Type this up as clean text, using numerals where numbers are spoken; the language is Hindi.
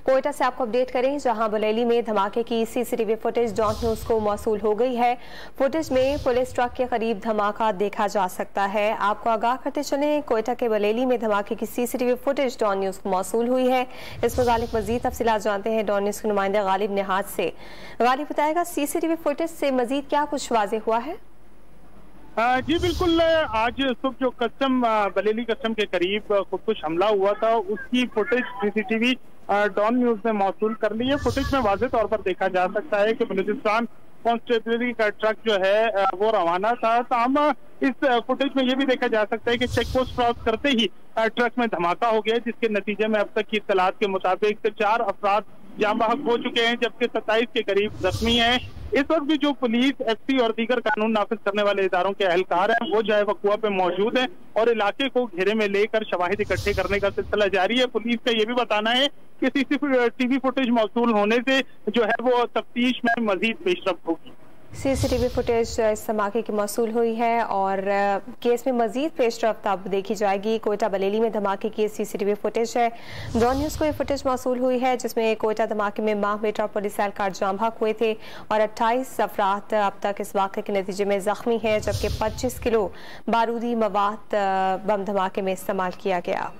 कोयटा से आपको अपडेट करें, जहां बरेली में धमाके की सीसीटीवी फुटेज डॉन न्यूज को मौसूल हो गई है। फुटेज में पुलिस ट्रक के करीब धमाका देखा जा सकता है। आपको आगाह करते चलें, कोयटा के बरेली में धमाके की सीसीटीवी फुटेज डॉन न्यूज को मौसूल हुई है। इस मुतालिक मजीद तफसीलात जानते हैं डॉन न्यूज के नुमाइंदे गालिब निहाज से। गालिब, बताएगा सीसीटीवी फुटेज से मजीद क्या कुछ वाज़ेह हुआ है? जी बिल्कुल, आज सुबह जो बरेली कस्टम के करीब खुदकुश हमला हुआ था, उसकी फुटेज सीसीटीवी डॉन न्यूज ने मौसूल कर ली है। फुटेज में वाज़ेह तौर पर देखा जा सकता है कि बलूचिस्तान कांस्टेबली का ट्रक जो है वो रवाना था। ताहम इस फुटेज में ये भी देखा जा सकता है कि चेक पोस्ट क्रॉस करते ही ट्रक में धमाका हो गया, जिसके नतीजे में अब तक की इत्तलात के मुताबिक 4 अफराद जाँ बहक हो चुके हैं, जबकि 27 के करीब जख्मी हैं। इस वक्त भी जो पुलिस, एफसी और दीगर कानून नाफिज करने वाले इदारों के अहलकार हैं, वो जो है वकुआ पे मौजूद हैं और इलाके को घेरे में लेकर शवाहिद इकट्ठे करने का सिलसिला जारी है। पुलिस का ये भी बताना है कि सीसीटीवी फुटेज मौसूल होने से जो है वो तफ्तीश में मजीद पेशरफ्त होगी। सीसीटीवी फुटेज इस धमाके की मौसूल हुई है और केस में मजीद पेशरफ्त अब देखी जाएगी। कोयटा बरेली में धमाके की सीसीटीवी फुटेज है। डॉन न्यूज को ये फुटेज मौसूल हुई है, जिसमें कोयटा धमाके में मां बेटा और पुलिस एहलकार जाँ बहक हुए थे और 28 अफराद अब तक इस वाक़े के नतीजे में जख्मी है, जबकि 25 किलो बारूदी मवाद बम धमाके में इस्तेमाल किया गया।